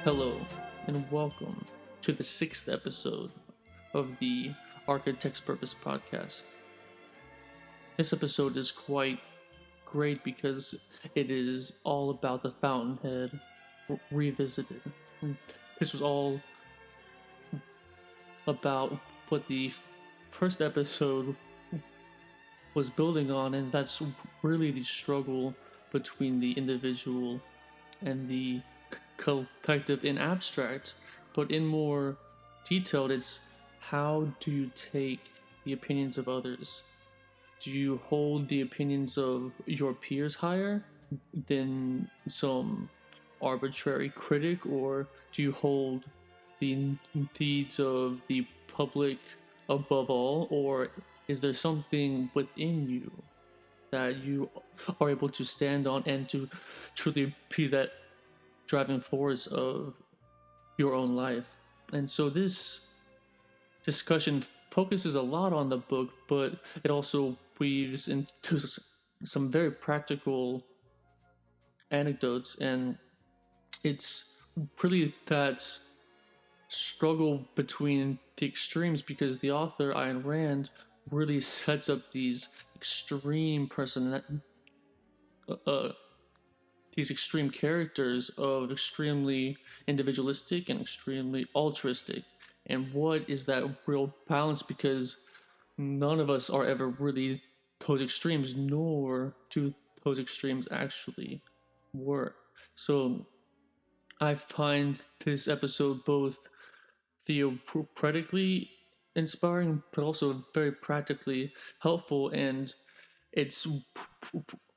Hello, and welcome to the sixth episode of the Architect's Purpose podcast. This episode is quite great because it is all about the Fountainhead revisited. This was all about what the first episode was building on, and that's really the struggle between the individual and the collective in abstract, but in more detailed, it's how do you take the opinions of others? Do you hold the opinions of your peers higher than some arbitrary critic, or do you hold the needs of the public above all, or is there something within you that you are able to stand on and to truly be that driving force of your own life? And so this discussion focuses a lot on the book, but it also weaves into some very practical anecdotes, and it's really that struggle between the extremes because the author Ayn Rand really sets up these extreme uh, these extreme characters of extremely individualistic and extremely altruistic. And what is that real balance? Because none of us are ever really those extremes, nor do those extremes actually work. So I find this episode both theoretically inspiring, but also very practically helpful. And it's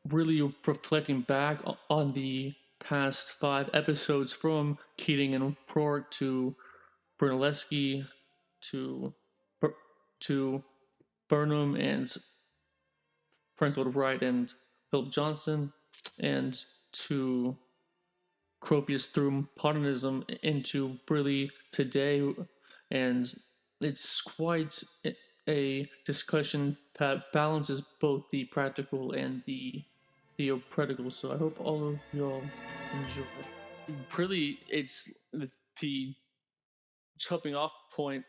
really reflecting back on the past five episodes from Keating and Roark to Brunelleschi to to Burnham and Franklin Wright and Philip Johnson, and to Cropius through modernism into really today. And it's quite a discussion that balances both the practical and the theoretical. So I hope all of y'all enjoy. Really, it's the jumping off point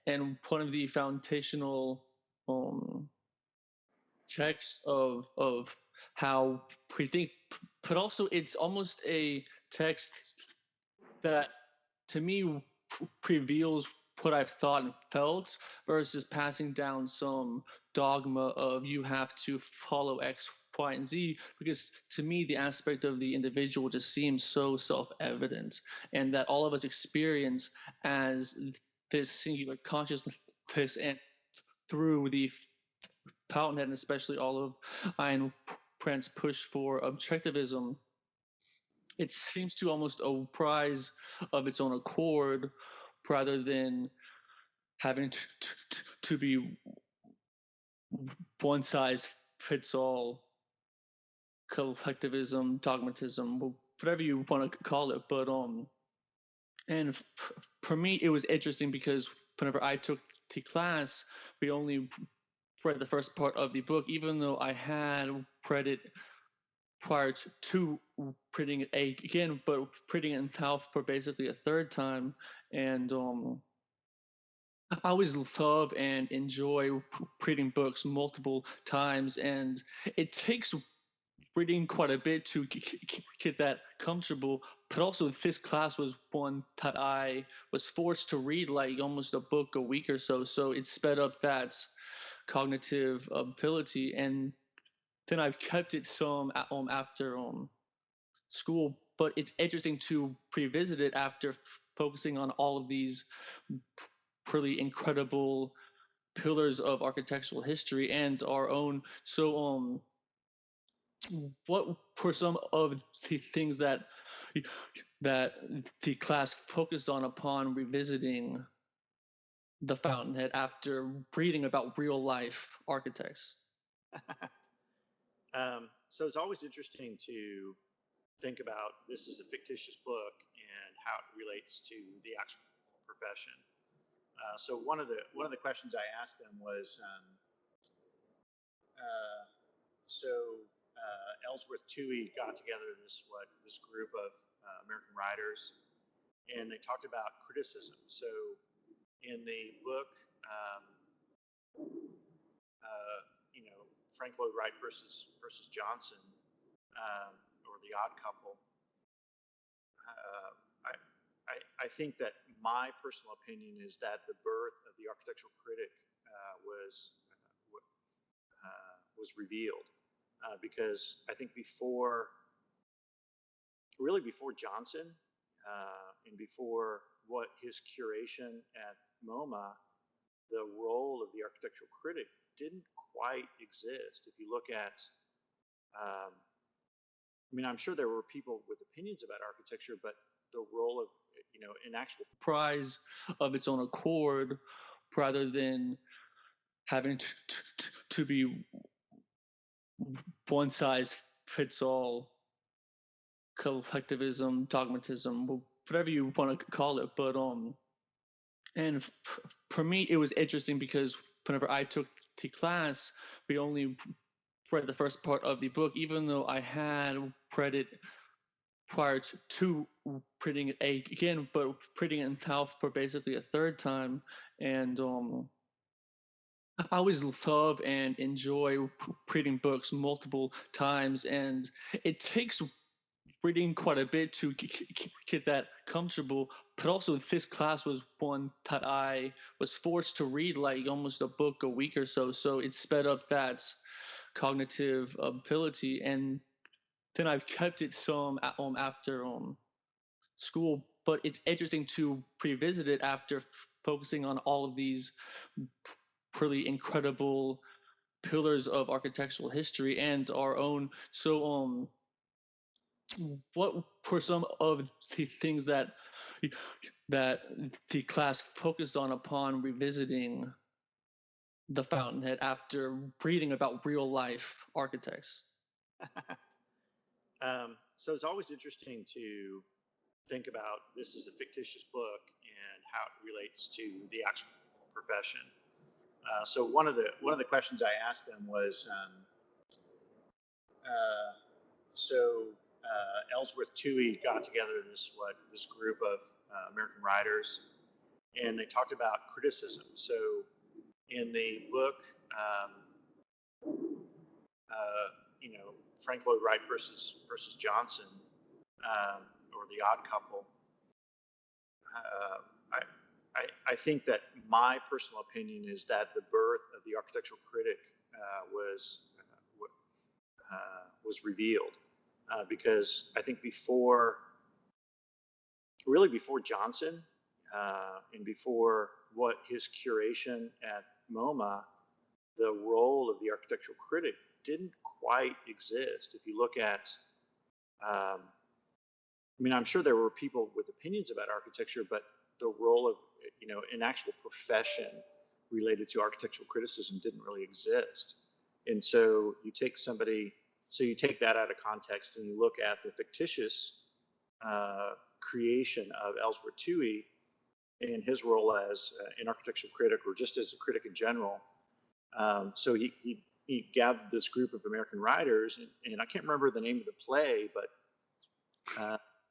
and one of the foundational um, text of how we think, but also it's almost a text that to me reveals what I've thought and felt versus passing down some dogma of you have to follow X, Y, and Z. Because to me, the aspect of the individual just seems so self evident, and that all of us experience as this singular consciousness and through the Fountainhead, and especially all of Ayn Rand's push for objectivism, it seems to almost rise of its own accord rather than having to be one size fits all collectivism, dogmatism, whatever you want to call it. But and for me, it was interesting because whenever I took the class, we only read the first part of the book, even though I had read it prior to printing it again, but printing it in South for basically a third time. And I always love and enjoy reading books multiple times, and it takes reading quite a bit to get that comfortable. But also, this class was one that I was forced to read like almost a book a week or so. So it sped up that cognitive ability, and then I've kept it some at home after school. But it's interesting to revisit it after focusing on all of these pretty incredible pillars of architectural history and our own. So, what were some of the things that the class focused on upon revisiting the Fountainhead after reading about real life architects? So it's always interesting to think about this is a fictitious book and how it relates to the actual profession. So one of the questions I asked them was, uh, so Ellsworth Toohey got together this group of American writers, and they talked about criticism. So in the book, um, you know, Frank Lloyd Wright versus Johnson, or The Odd Couple, uh, I think that my personal opinion is that the birth of the architectural critic was revealed, because I think really before Johnson, and before what his curation at MoMA, the role of the architectural critic didn't quite exist. If you look at, I mean, I'm sure there were people with opinions about architecture, but the role of, an actual Prize of its own accord rather than having to be one size fits all collectivism, dogmatism, whatever you want to call it. But and for me, it was interesting because whenever I took the class, we only read the first part of the book, even though I had read it prior to reading it again, but reading it now for basically a third time. And I always love and enjoy reading books multiple times, and it takes reading quite a bit to get that comfortable. But also, this class was one that I was forced to read like almost a book a week or so. So it sped up that cognitive ability, and then I've kept it some at home after school. But it's interesting to revisit it after focusing on all of these pretty incredible pillars of architectural history and our own. So what were some of the things that the class focused on upon revisiting the Fountainhead after reading about real life architects? so it's always interesting to think about this as a fictitious book and how it relates to the actual profession. So one of the questions I asked them was, uh, Ellsworth Toohey got together this group of American writers, and they talked about criticism. So in the book, um, Frank Lloyd Wright versus Johnson, or The Odd Couple, uh, I think that my personal opinion is that the birth of the architectural critic was revealed, because I think really before Johnson, and before what his curation at MoMA, the role of the architectural critic didn't quite exist. If you look at, I mean, I'm sure there were people with opinions about architecture, but the role of, an actual profession related to architectural criticism didn't really exist. And so you take that out of context and you look at the fictitious creation of Ellsworth Toohey and his role as an architectural critic, or just as a critic in general. So he gathered this group of American writers, and I can't remember the name of the play, but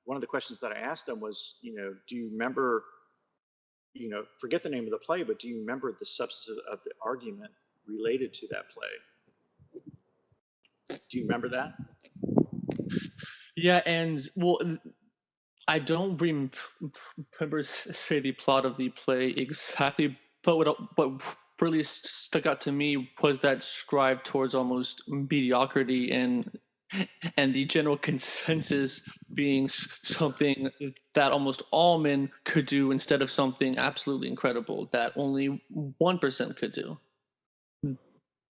one of the questions that I asked them was, do you remember, forget the name of the play, but do you remember the substance of the argument related to that play? Do you remember that? Yeah, and well, I don't remember say the plot of the play exactly, but what really stuck out to me was that strive towards almost mediocrity and the general consensus being something that almost all men could do instead of something absolutely incredible that only 1% could do.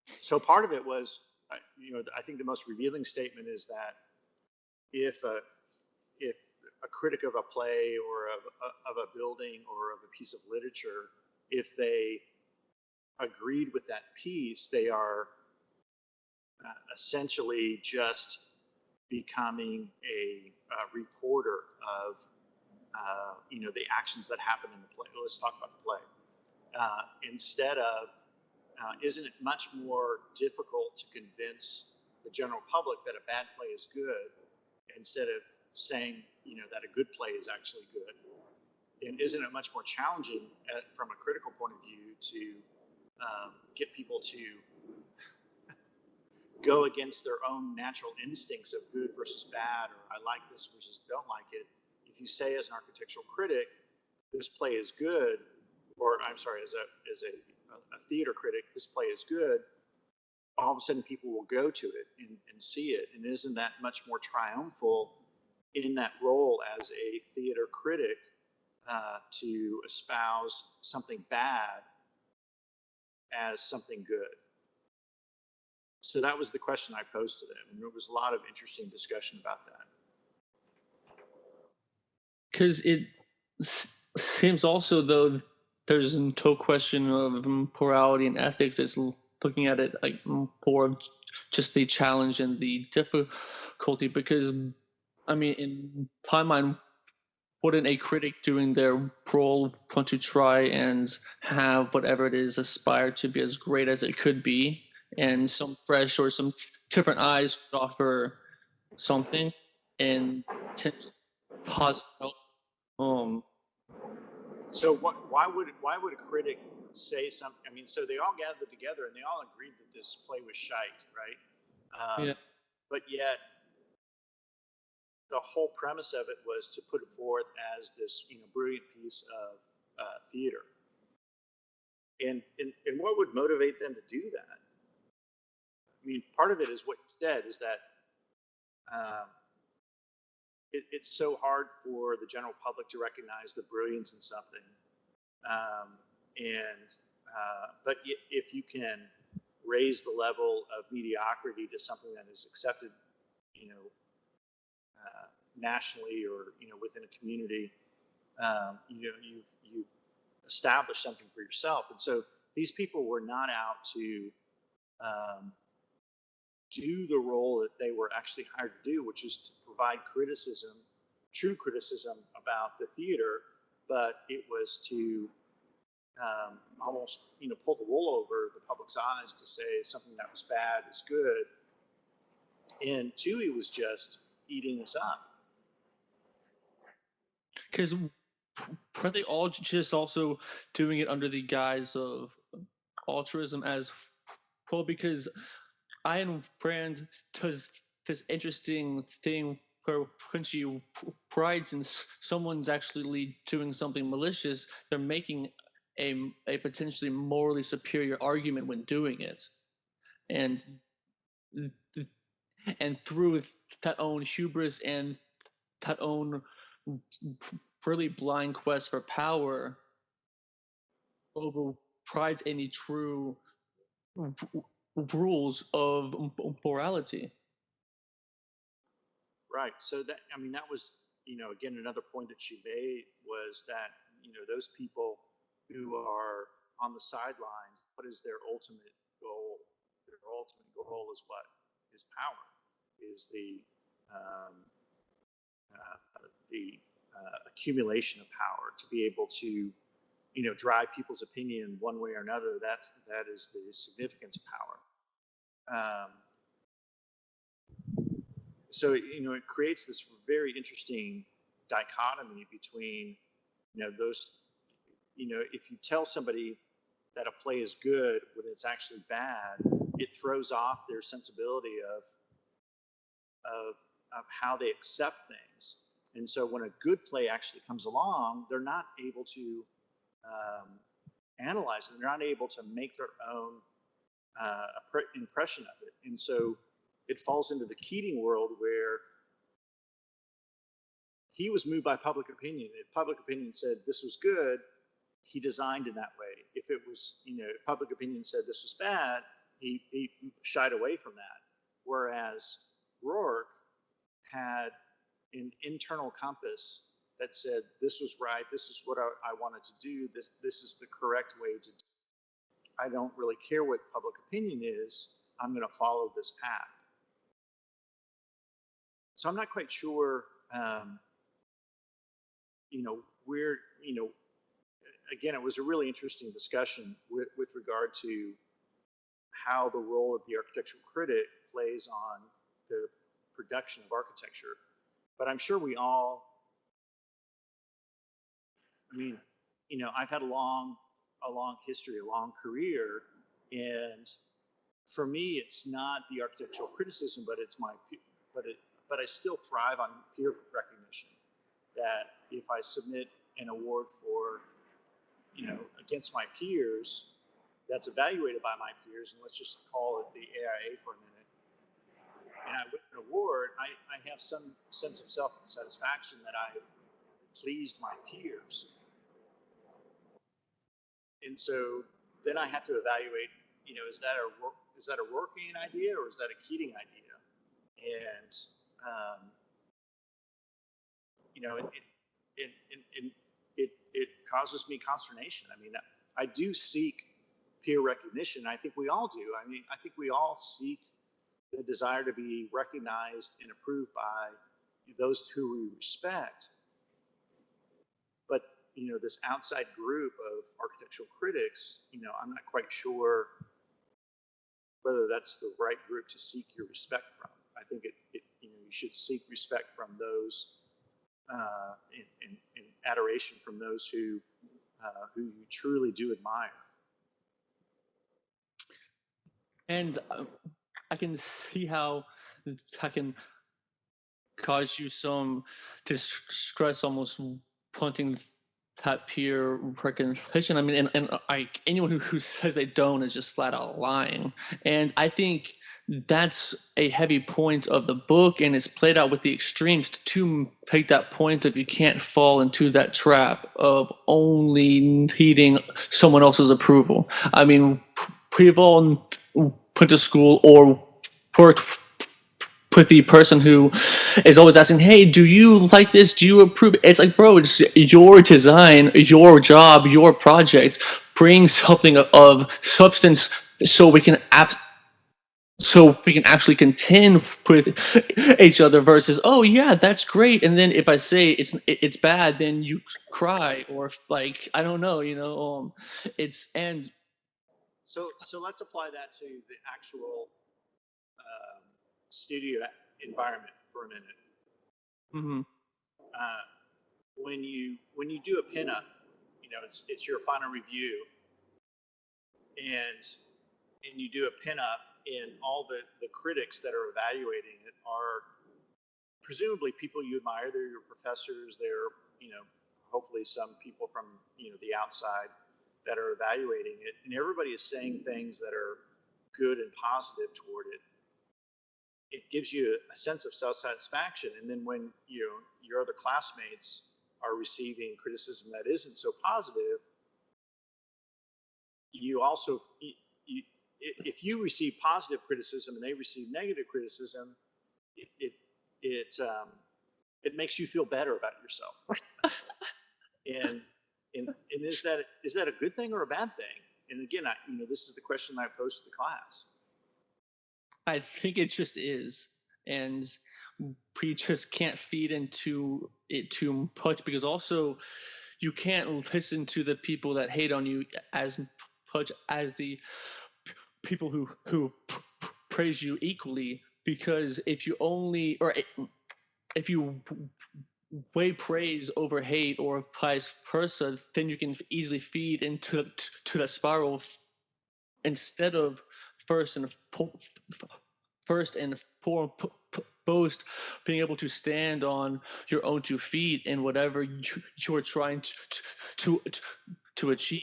So part of it was, I think the most revealing statement is that if a if a critic of a play or of a building or of a piece of literature, if they agreed with that piece, they are essentially just becoming a reporter of the actions that happen in the play. Let's talk about the play. Instead of, isn't it much more difficult to convince the general public that a bad play is good, instead of saying that a good play is actually good? and isn't it much more challenging from a critical point of view to get people to go against their own natural instincts of good versus bad, or I like this versus don't like it? If you say as an architectural critic, this play is good, or I'm sorry, as a theater critic, this play is good, all of a sudden people will go to it and see it. And isn't that much more triumphal in that role as a theater critic to espouse something bad as something good? So that was the question I posed to them, and there was a lot of interesting discussion about that. Because it seems also, though, there's no question of morality and ethics. It's looking at it like more of just the challenge and the difficulty. Because, I mean, in my mind, wouldn't a critic doing their role want to try and have whatever it is aspire to be as great as it could be, and some fresh or some different eyes would offer something and potentially positive. Um, So why would a critic say something? I mean, so they all gathered together and they all agreed that this play was shite, right? yeah, But yet the whole premise of it was to put it forth as this brilliant piece of theater. And what would motivate them to do that? I mean, part of it is what you said, is that um, it's so hard for the general public to recognize the brilliance in something. Um, and but if you can raise the level of mediocrity to something that is accepted, you know, nationally, or within a community, you establish something for yourself. And so these people were not out to um, do the role that they were actually hired to do, which is to provide criticism, true criticism about the theater, but it was to almost pull the wool over the public's eyes to say something that was bad is good. And Tui was just eating this up. because were they all just also doing it under the guise of altruism as well? Because Ayn Rand does this interesting thing where when she prides in someone's actually doing something malicious, they're making a potentially morally superior argument when doing it, and through that own hubris and that own really blind quest for power overrides any true rules of morality. Right. So that, I mean, that was, again, another point that she made was that, those people who are on the sidelines, what is their ultimate goal? Their ultimate goal is what? Is power, is the accumulation of power to be able to, drive people's opinion one way or another. That is the significance of power. So it creates this very interesting dichotomy between those, if you tell somebody that a play is good when it's actually bad, it throws off their sensibility of how they accept things. And so when a good play actually comes along, they're not able to analyze it. They're not able to make their own impression of it. And so it falls into the Keating world, where he was moved by public opinion. If public opinion said this was good, he designed in that way. If it was, if public opinion said this was bad, he shied away from that. Whereas Roark had an internal compass that said this was right, this is what I wanted to do, this is the correct way to do it. I don't really care what public opinion is, I'm going to follow this path. So I'm not quite sure, where, again, it was a really interesting discussion with regard to how the role of the architectural critic plays on the production of architecture. But I'm sure we all I mean, I've had a long history, a long career, and for me, it's not the architectural criticism, but it's but it, but I still thrive on peer recognition. That if I submit an award for, against my peers, that's evaluated by my peers, and let's just call it the AIA for a minute, and I win an award, I have some sense of self-satisfaction that I've pleased my peers. And so then I have to evaluate, is that a working idea or is that a Keating idea? And um, it causes me consternation. I mean, I do seek peer recognition. I think we all do. I mean, I think we all seek the desire to be recognized and approved by those who we respect. But this outside group of architectural critics, I'm not quite sure whether that's the right group to seek your respect from. I think you should seek respect from those in adoration from those who you truly do admire. And I can see how that can cause you some distress, almost wanting that peer recognition. I mean, and anyone who says they don't is just flat out lying. And I think that's a heavy point of the book, and it's played out with the extremes to make that point of you can't fall into that trap of only needing someone else's approval. I mean, people went to school or worked with the person who is always asking, "Hey, do you like this? Do you approve?" It's like, bro, it's your design, your job, your project. Bring something of substance so we can actually contend with each other. Versus, oh yeah, that's great. And then if I say it's bad, then you cry or like I don't know, it's and So let's apply that to the actual um, studio environment for a minute. mhm. Uh, when you do a pinup, it's your final review, and you do a pinup, and all the critics that are evaluating it are presumably people you admire. They're your professors. They're hopefully some people from the outside that are evaluating it, and everybody is saying things that are good and positive toward it. It gives you a sense of self-satisfaction, and then when your other classmates are receiving criticism that isn't so positive, you also if you receive positive criticism and they receive negative criticism, it it it, um, it makes you feel better about yourself. And is that a good thing or a bad thing? And again, this is the question I posed to the class. I think it just is. And we just can't feed into it too much because also you can't listen to the people that hate on you as much as the people who praise you equally, because if you only or if you weigh praise over hate or vice versa, then you can easily feed into to the spiral instead of first and first and foremost being able to stand on your own 2 feet in whatever you're trying to to achieve.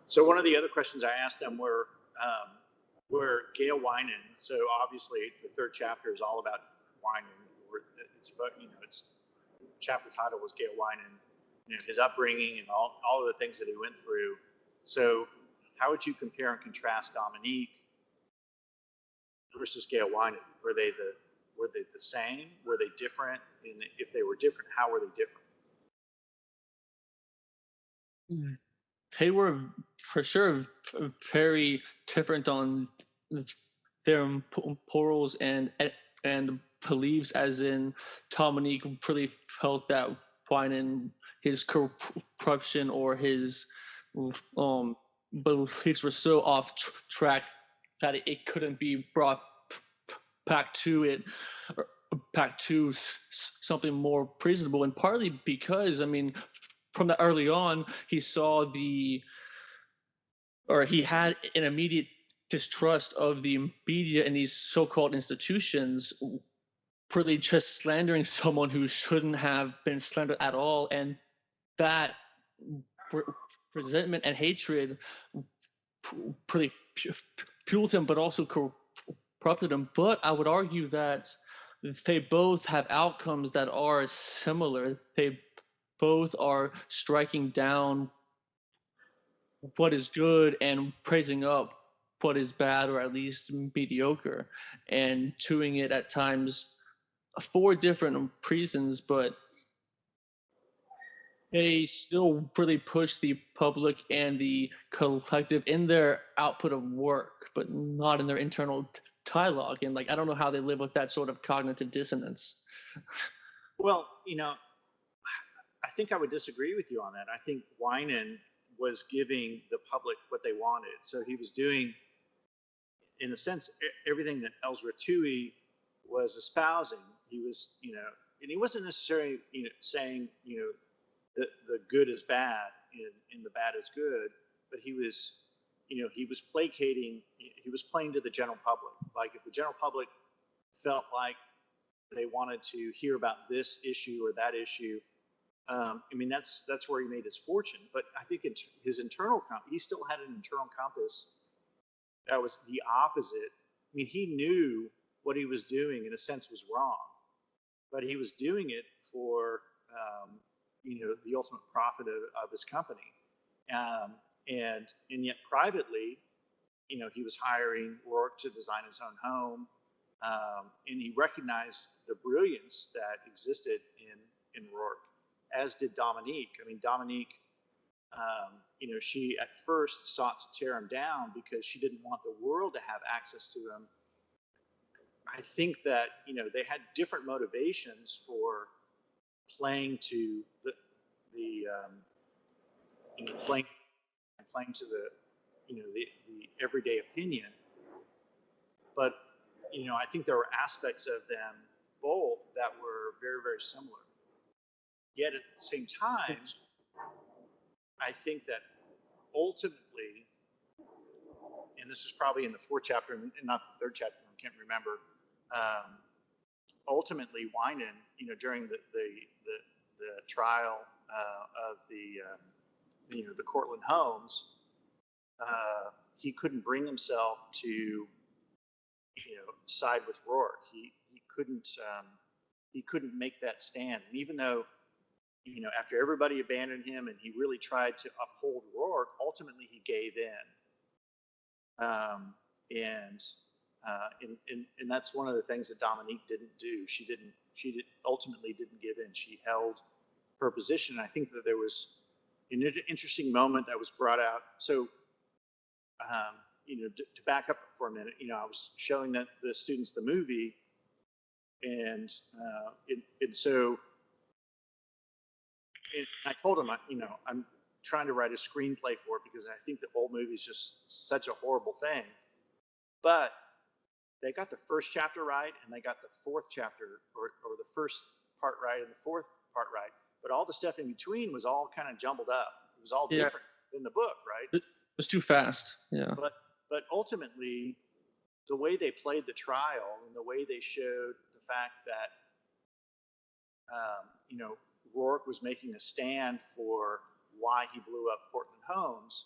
So one of the other questions I asked them were Gail Wynand. So obviously the third chapter is all about Wynand. It's about its chapter title was Gail Wynand, his upbringing and all of the things that he went through. So how would you compare and contrast Dominique versus Gail Wynand? Were they the same? Were they different? And if they were different, how were they different? They were for sure very different on their morals and beliefs. As in, Dominique really felt that Winan, his corruption or his um beliefs were so off track that it couldn't be brought back to it back to something more reasonable, and partly because, I mean, from the early on, he saw the or he had an immediate distrust of the media and these so-called institutions really just slandering someone who shouldn't have been slandered at all, and that re- resentment and hatred pretty fueled him, but also corrupted him. But I would argue that they both have outcomes that are similar. They both are striking down what is good and praising up what is bad or at least mediocre, and doing it at times for different reasons, but they still really push the public and the collective in their output of work, but not in their internal dialogue. And like, I don't know how they live with that sort of cognitive dissonance. Well, I think I would disagree with you on that. I think Wynand was giving the public what they wanted. So he was doing, in a sense, everything that Ellsworth Toohey was espousing. He was, and he wasn't necessarily, saying, the good is bad and the bad is good, but he was, he was placating, he was playing to the general public. Like if the general public felt like they wanted to hear about this issue or that issue, I mean, that's where he made his fortune. But I think his internal he still had an internal compass that was the opposite. I mean, he knew what he was doing in a sense was wrong, but he was doing it for the ultimate profit of his company, and yet privately, he was hiring Roark to design his own home, and he recognized the brilliance that existed in Roark, as did Dominique. I mean, Dominique, she at first sought to tear him down because she didn't want the world to have access to him. I think that they had different motivations for playing to the playing to the everyday opinion, but I think there were aspects of them both that were very, very similar. Yet at the same time, I think that ultimately, and this is probably in the fourth chapter and not the third chapter, I can't remember. Ultimately, Wynand, during the trial of the Cortland homes, he couldn't bring himself to side with Roark. He couldn't make that stand. And even though after everybody abandoned him and he really tried to uphold Roark, ultimately he gave in. And that's one of the things that Dominique didn't do. She ultimately didn't give in. She held her position. And I think that there was an interesting moment that was brought out. So, to back up for a minute, I was showing the students the movie, and so I told them, I'm trying to write a screenplay for it because I think the whole movie is just such a horrible thing. But they got the first chapter right, and they got the fourth chapter or the first part right and the fourth part right. But all the stuff in between was all kind of jumbled up. It was all Yeah, different in the book, right? it was too fast. Yeah. But ultimately, the way they played the trial and the way they showed the fact that Roark was making a stand for why he blew up Portland homes,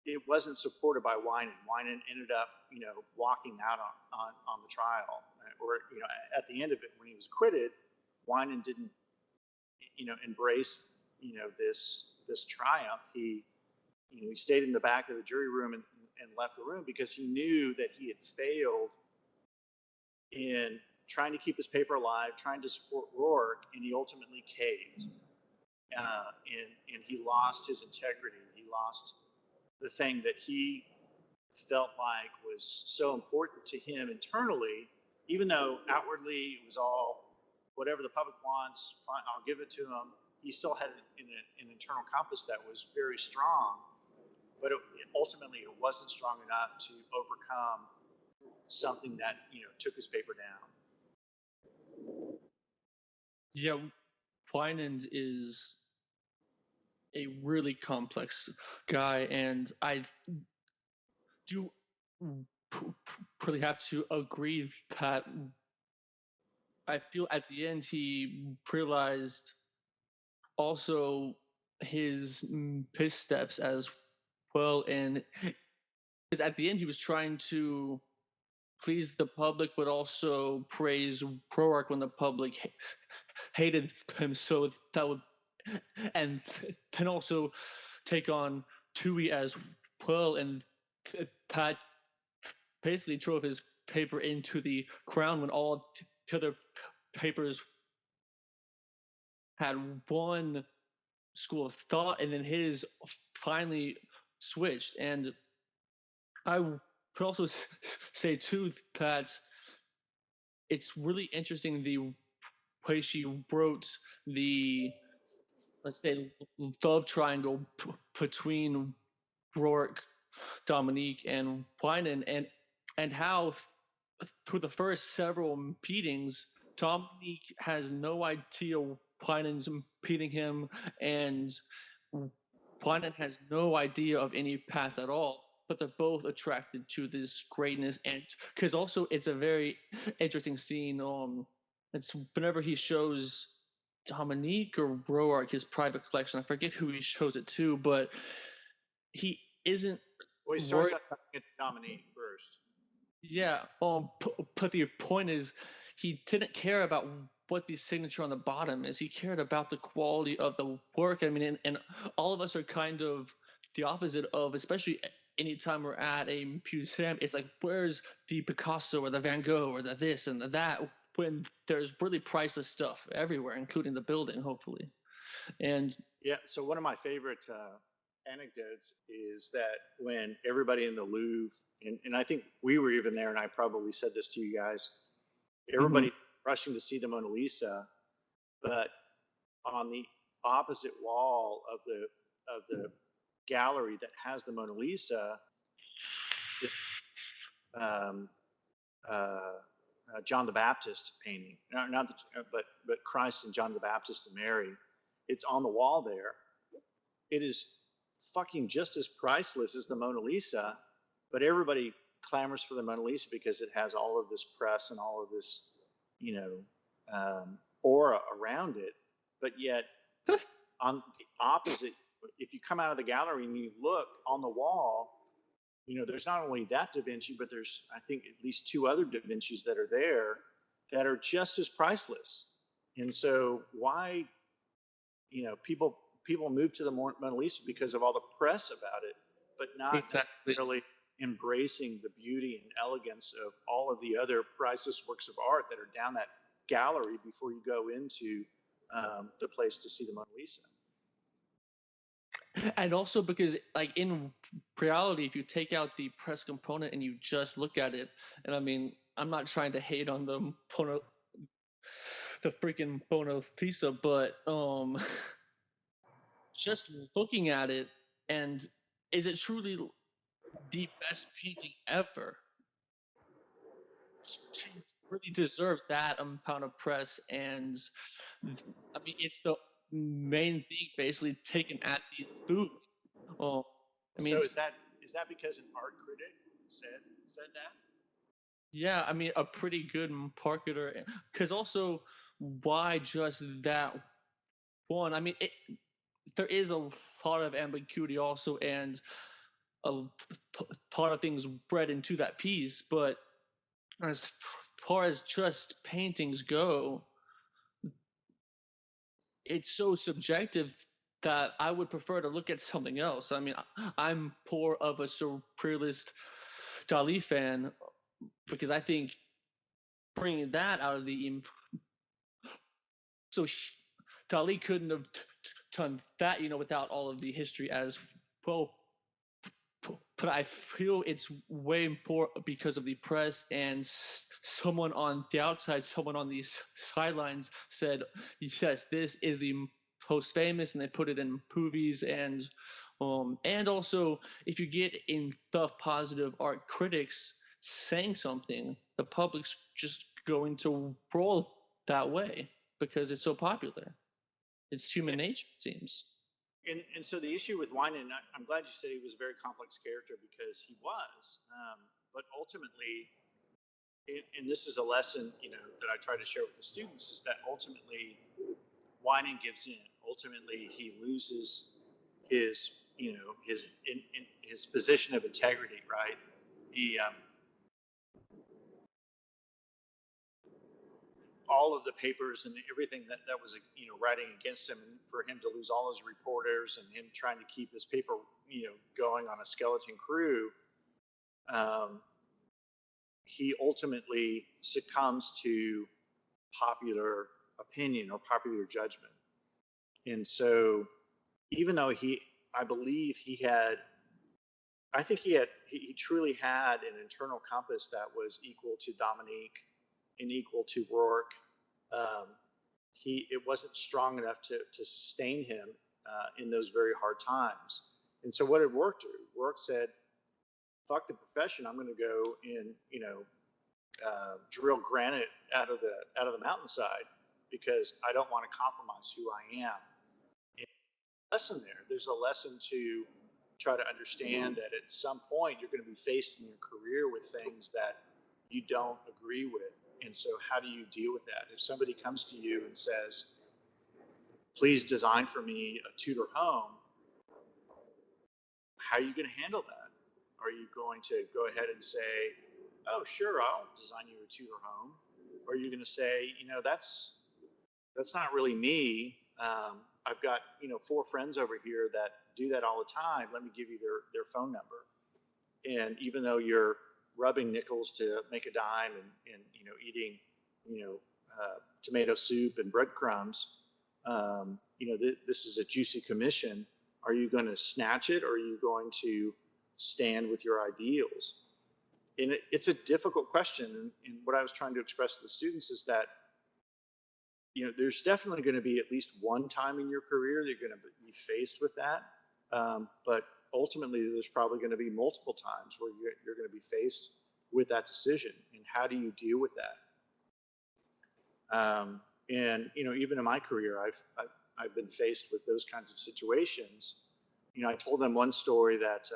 it wasn't supported by Wynand. Wynand ended up, walking out on the trial, or at the end of it when he was acquitted, Wynand didn't, embrace, this triumph. He stayed in the back of the jury room and left the room because he knew that he had failed in trying to keep his paper alive, trying to support Roark, and he ultimately caved. And he lost his integrity. He lost the thing that he felt like was so important to him internally, even though outwardly it was all whatever the public wants, fine, I'll give it to him. He still had an internal compass that was very strong, but ultimately it wasn't strong enough to overcome something that took his paper down. Yeah, Wynand is a really complex guy, and I do really have to agree that I feel at the end he realized also his missteps as well, and because at the end he was trying to please the public, but also praise Roark when the public hated him. So that would, and then also take on Tui as well, and Pat basically drove his paper into the ground when all the other papers had one school of thought, and then his finally switched. And I would also say too that it's really interesting the way she wrote the, let's say, love triangle between Roark, Dominique, and Wynand, and how through the first several meetings, Dominique has no idea Wynand's impeding him, and Wynand has no idea of any past at all. But they're both attracted to this greatness, and because also it's a very interesting scene. It's whenever he shows Dominique or Roark his private collection. I forget who he shows it to, but he isn't Well, he starts worried. out talking to Dominique first. Yeah. But the point is, he didn't care about what the signature on the bottom is. He cared about the quality of the work. I mean, and all of us are kind of the opposite of, especially anytime we're at a museum. It's like, where's the Picasso or the Van Gogh or the this and the that? When there's really priceless stuff everywhere, including the building, hopefully. And Yeah. So one of my favorite anecdotes is that when everybody in the Louvre, and I think we were even there, and I probably said this to you guys, mhm. everybody rushing to see the Mona Lisa, but on the opposite wall of the gallery that has the Mona Lisa, um, uh, John the Baptist painting, not the, but Christ and John the Baptist and Mary. It's on the wall there. It is fucking just as priceless as the Mona Lisa, but everybody clamors for the Mona Lisa because it has all of this press and all of this, you know, aura around it. But yet, on the opposite, if you come out of the gallery and you look on the wall, you know, there's not only that Da Vinci, but there's, I think, at least two other Da Vinci's that are there that are just as priceless. And so, why, you know, people move to the Mona Lisa because of all the press about it, but not Exactly. necessarily embracing the beauty and elegance of all of the other priceless works of art that are down that gallery before you go into the place to see the Mona Lisa. And also because, like, in reality, if you take out the press component and you just look at it, and I mean, I'm not trying to hate on the freaking Mona Lisa, but just looking at it, and is it truly the best painting ever? To really deserve that amount of press, and I mean, it's the main thing basically taken at the food. Um, I mean, So is that because an art critic said that? yeah, I mean, a pretty good marketer. Because also, why just that one? I mean, there is a lot of ambiguity also, and a lot of things bred into that piece. But as far as just paintings go, it's so subjective that I would prefer to look at something else. I mean, I'm poor of a surrealist Dali fan because I think bringing that out of the so Dali couldn't have done that, without all of the history as well. But I feel it's way more because of the press and someone on the outside, someone on these sidelines said, "Yes, this is the most famous," and they put it in movies and also if you get in the positive art critics saying something, the public's just going to roll that way because it's so popular. It's human Yeah. nature, it seems. And so the issue with Wynand, I'm glad you said he was a very complex character because he was. But ultimately, and this is a lesson, that I try to share with the students, is that ultimately Wynand gives in. Ultimately, he loses his, in his position of integrity, right? He, all of the papers and everything that was, writing against him, and for him to lose all his reporters and him trying to keep his paper, going on a skeleton crew, um, he ultimately succumbs to popular opinion or popular judgment. And so, even though I believe I think he truly had an internal compass that was equal to Dominique and equal to Roark. Um, it wasn't strong enough to sustain him in those very hard times. And so, what did Roark do? Roark said, "Fuck the profession. I'm going to go and drill granite out of the mountainside because I don't want to compromise who I am." And lesson there. There's a lesson to try to understand that at some point you're going to be faced in your career with things that you don't agree with. And so, how do you deal with that? If somebody comes to you and says, "Please design for me a Tudor home," how are you going to handle that? Are you going to go ahead and say, "Oh, sure, I'll design you a Tudor home"? Or are you going to say, that's not really me. I've got, four friends over here that do that all the time. Let me give you their phone number. And even though you're rubbing nickels to make a dime and eating, tomato soup and breadcrumbs, this is a juicy commission. Are you going to snatch it, or are you going to stand with your ideals? And it's a difficult question. And what I was trying to express to the students is that there's definitely going to be at least one time in your career that you're going to be faced with that. But ultimately, there's probably going to be multiple times where you're going to be faced with that decision. And how do you deal with that? And even in my career, I've been faced with those kinds of situations. I told them one story that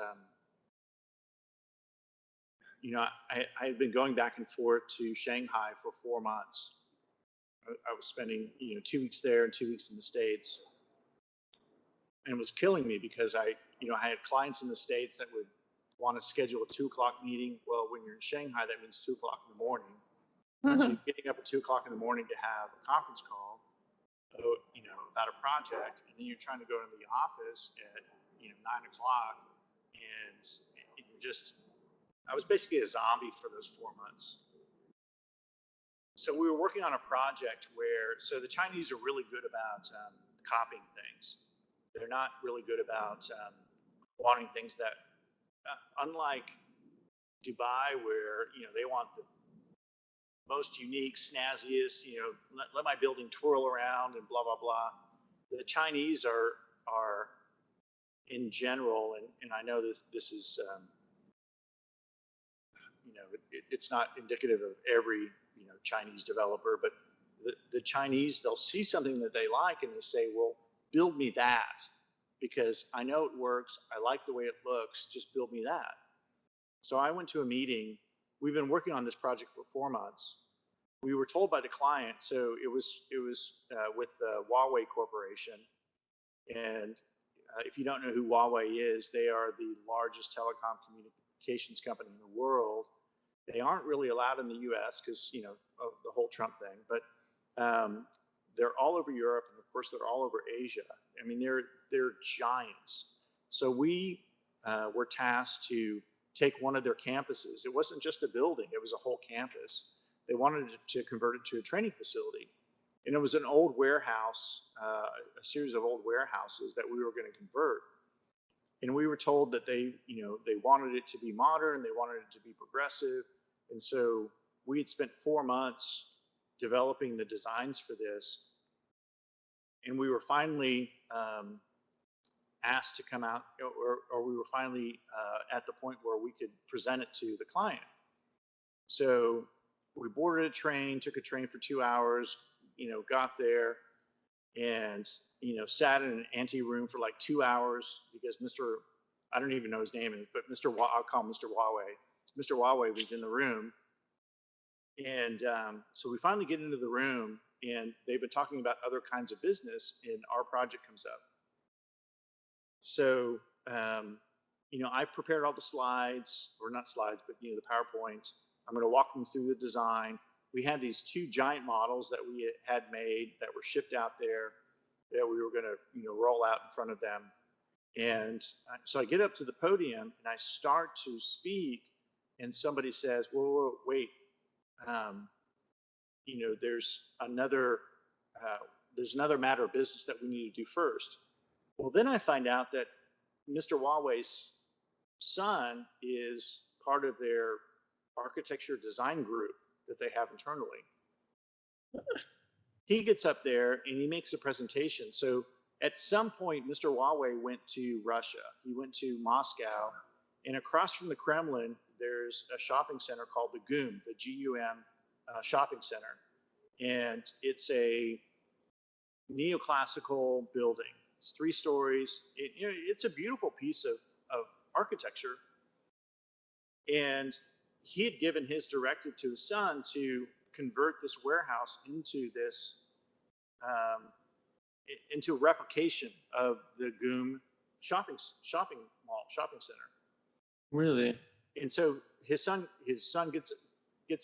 I had been going back and forth to Shanghai for 4 months. I was spending 2 weeks there and 2 weeks in the States, and it was killing me because I had clients in the States that would want to schedule a 2 o'clock meeting. Well, when you're in Shanghai, that means 2 o'clock in the morning. So you're getting up at 2 o'clock in the morning to have a conference call, about a project, and then you're trying to go into the office at 9 o'clock, and you're just. I was basically a zombie for those 4 months. So we were working on a project so the Chinese are really good about copying things. They're not really good about wanting things that, unlike Dubai, where they want the most unique, snazziest, let my building twirl around and blah blah blah. The Chinese are in general, and I know this is it's not indicative of every Chinese developer, but the Chinese, they'll see something that they like and they say, "Well, build me that because I know it works. I like the way it looks. Just build me that." So I went to a meeting. We've been working on this project for 4 months. We were told by the client. So it was with the Huawei Corporation, and if you don't know who Huawei is, they are the largest telecom communications company in the world. They aren't really allowed in the U.S. because of the whole Trump thing, but they're all over Europe, and of course they're all over Asia. I mean, they're giants. So we were tasked to take one of their campuses. It wasn't just a building; it was a whole campus. They wanted to convert it to a training facility, and it was an old warehouse, a series of old warehouses that we were going to convert. And we were told that they wanted it to be modern, they wanted it to be progressive, and so we had spent 4 months developing the designs for this, and we were finally asked to come out, or we were finally at the point where we could present it to the client. So we boarded a train, took a train for 2 hours, got there and sat in an ante room for like 2 hours because I don't even know his name, but I'll call him Mr. Huawei. Mr. Huawei was in the room, and so we finally get into the room, and they've been talking about other kinds of business, and our project comes up. So I prepared all the slides, or not slides, but the PowerPoint. I'm going to walk them through the design. We had these two giant models that we had made that were shipped out there that we were going to roll out in front of them. And so I get up to the podium and I start to speak, and somebody says, "Whoa, wait, there's another matter of business that we need to do first." Well, then I find out that Mr. Huawei's son is part of their architecture design group that they have internally. He gets up there and he makes a presentation. So at some point, Mr. Huawei went to Russia. He went to Moscow, and across from the Kremlin, there's a shopping center called the GUM, the GUM shopping center. And it's a neoclassical building. It's 3 stories. It's a beautiful piece of architecture. And he had given his directive to his son to convert this warehouse into a replication of the GUM shopping center. Really? And so his son gets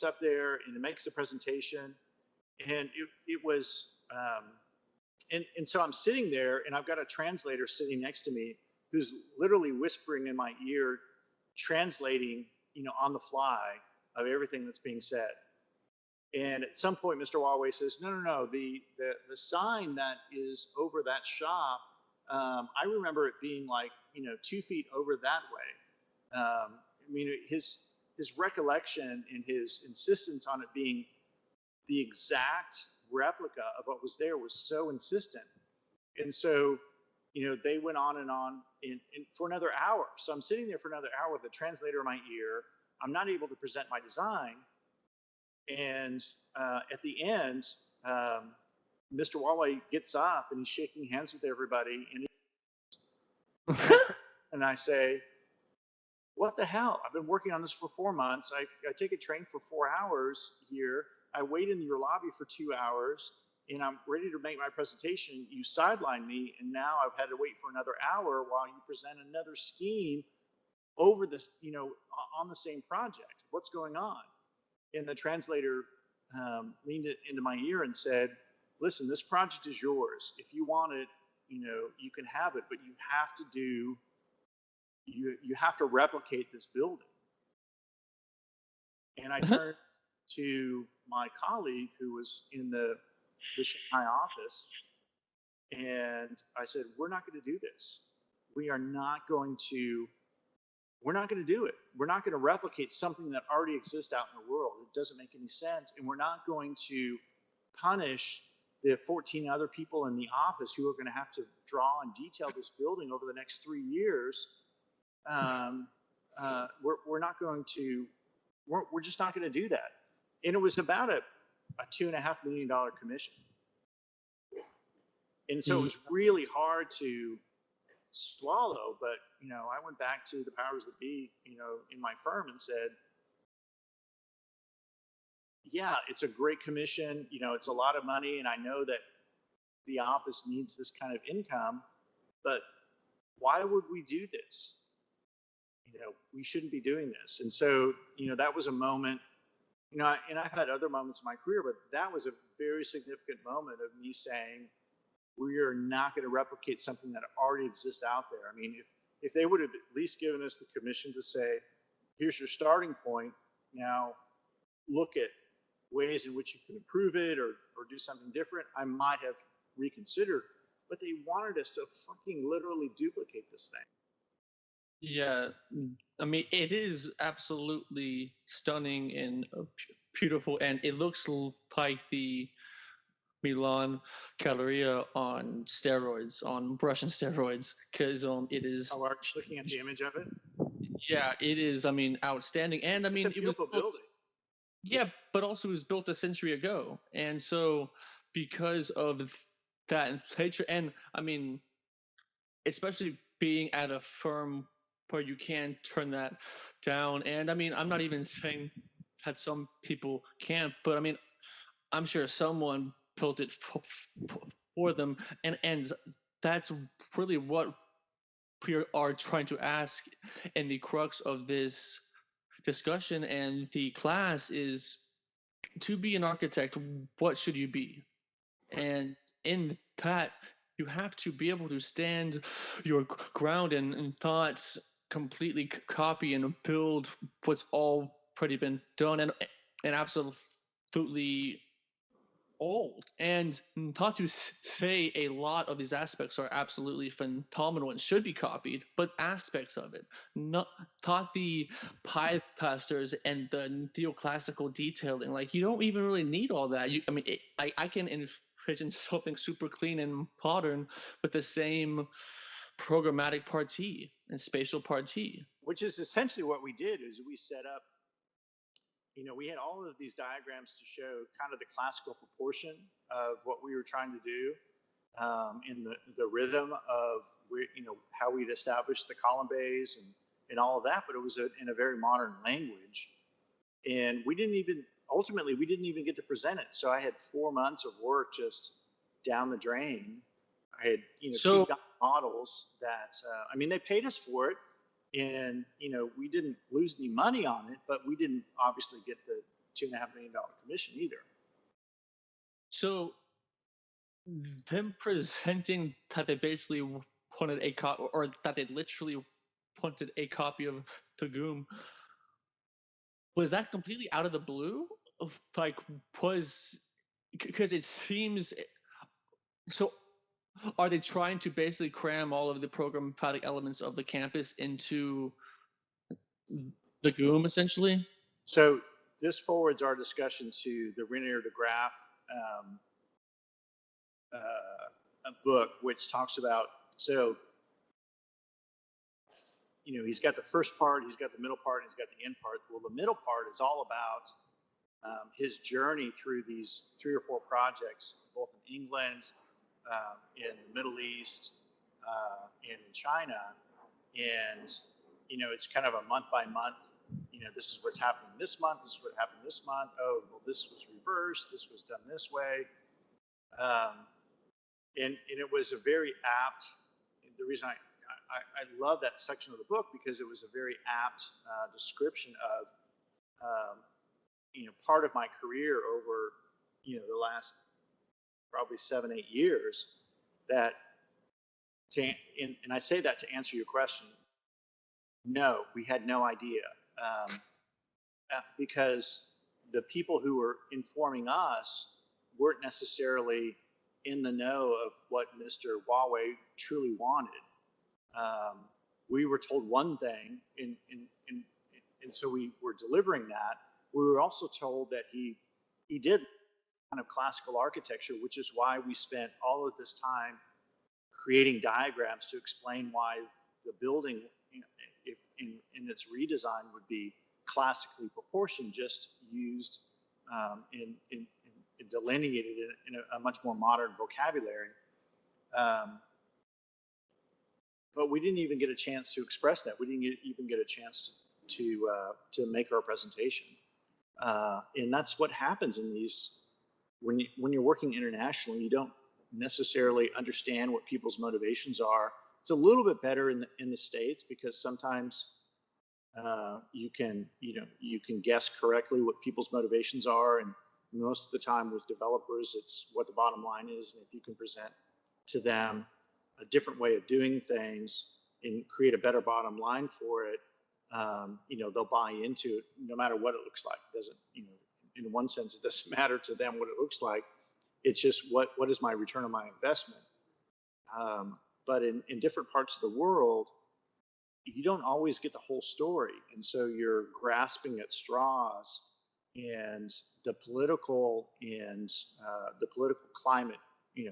up there and makes a presentation, and it was and so I'm sitting there, and I've got a translator sitting next to me who's literally whispering in my ear, translating, on the fly of everything that's being said. And at some point, Mr. Huawei says, "No, the sign that is over that shop, I remember it being like 2 feet over that way." His recollection and his insistence on it being the exact replica of what was there was so insistent. And so, they went on and on for another hour. So I'm sitting there for another hour with a translator in my ear. I'm not able to present my design. And at the end, Mr. Huawei gets up and he's shaking hands with everybody. And I say, "What the hell? I've been working on this for 4 months. I take a train for 4 hours here. I wait in your lobby for 2 hours, and I'm ready to make my presentation. You sideline me, and now I've had to wait for another hour while you present another scheme over this, on the same project. What's going on?" And the translator leaned it into my ear and said, "Listen, this project is yours. If you want it, you can have it, but you have to replicate this building." And I turned to my colleague who was in the Shanghai office, and I said, "We're not going to do this. We're not going to do it. We're not going to replicate something that already exists out in the world. It doesn't make any sense. And we're not going to punish the 14 other people in the office who are going to have to draw and detail this building over the next 3 years. We're just not going to do that." And it was about a $2.5 million commission. And so it was really hard to swallow, but I went back to the powers that be, in my firm and said, "Yeah, it's a great commission. It's a lot of money, and I know that the office needs this kind of income, but why would we do this? We shouldn't be doing this." And so, that was a moment, and I've had other moments in my career, but that was a very significant moment of me saying, we are not going to replicate something that already exists out there. If they would have at least given us the commission to say, "Here's your starting point. Now look at ways in which you can improve it or do something different," I might have reconsidered. But they wanted us to fucking literally duplicate this thing. Yeah, it is absolutely stunning and beautiful, and it looks like the Milan Galleria on steroids, on Russian steroids, because it is. Oh, are you looking at the image of it? Yeah, it is. Outstanding, and It's a it was beautiful built. building. Yeah, but also it was built a century ago, and so because of that nature. And I mean, especially being at a firm where you can turn that down. And I mean, I'm not even saying that some people can't, but I mean, I'm sure someone built it for them, and that's really what we are trying to ask in the crux of this discussion and the class is to be an architect, what should you be? And in that, you have to be able to stand your ground and not completely copy and build what's already been done and absolutely old. And not to say a lot of these aspects are absolutely phenomenal and should be copied, but aspects of it, not the pie pastors and the neoclassical detailing. Like you don't even really need all that. I mean, I can envision something super clean and modern with the same programmatic partie and spatial partie. Which is essentially what we did. Is we set up, we had all of these diagrams to show kind of the classical proportion of what we were trying to do, in the rhythm of how we'd established the column bays and all of that, but it was in a very modern language, and we didn't even get to present it. So I had 4 months of work just down the drain. I had two So models that I mean, they paid us for it, and we didn't lose any money on it, but we didn't obviously get the $2.5 million commission either. so them presenting that they basically wanted a copy, or that they literally wanted a copy of Tagoom, was that completely out of the blue? Like, was because it seems so. Are they trying to basically cram all of the programmatic elements of the campus into the GOOM, essentially? So this forwards our discussion to the Renier de Graaf um, book, which talks about, so he's got the first part, he's got the middle part, and he's got the end part. Well, the middle part is all about his journey through these 3 or 4 projects, both in England, in the Middle East, and in China. And, it's kind of a month by month, this is what's happening this month, this is what happened this month. Oh, well, this was reversed, this was done this way. Um, and it was a very apt, the reason I love that section of the book, because it was a very apt description of, um, part of my career over, the last probably 7, 8 years, that and I say that to answer your question. No, we had no idea, because the people who were informing us weren't necessarily in the know of what Mr. Huawei truly wanted. Um, we were told one thing, and so we were delivering that. We were also told that he did kind of classical architecture, which is why we spent all of this time creating diagrams to explain why the building, if in its redesign, would be classically proportioned, just used in delineated in a much more modern vocabulary. Um, but we didn't even get a chance to express that. We didn't even get a chance to make our presentation. And that's what happens in these, when you're working internationally. You don't necessarily understand what people's motivations are. It's a little bit better in the States, because sometimes you can guess correctly what people's motivations are, and most of the time with developers, it's what the bottom line is, and if you can present to them a different way of doing things and create a better bottom line for it, they'll buy into it no matter what it looks like. It doesn't, in one sense, it doesn't matter to them what it looks like. It's just what is my return on my investment. But in different parts of the world, you don't always get the whole story, and so you're grasping at straws, and the political climate,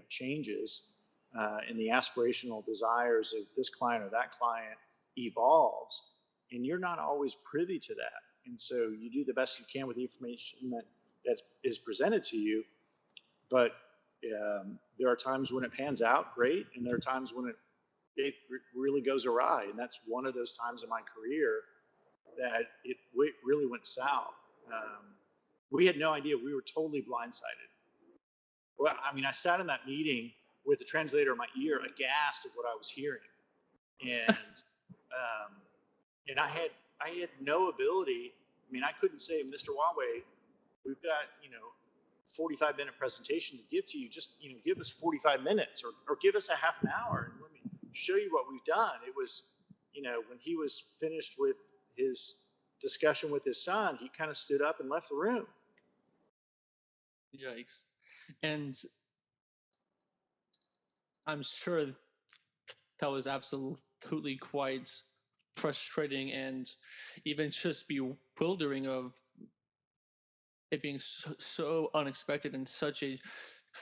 changes, and the aspirational desires of this client or that client evolves, and you're not always privy to that. And so you do the best you can with the information that is presented to you, but There are times when it pans out great, and there are times when it really goes awry. And that's one of those times in my career that it really went south. Um, we had no idea. We were totally blindsided. Well, I mean, I sat in that meeting with the translator in my ear, aghast at what I was hearing, and um, and I had no ability. I mean, I couldn't say, Mr. Huawei, we've got 45-minute presentation to give to you. Just give us 45 minutes, or give us a half an hour, and let me show you what we've done. It was, when he was finished with his discussion with his son, he kind of stood up and left the room. Yikes. And I'm sure that was absolutely quite frustrating and even just bewildering of it being so unexpected and such a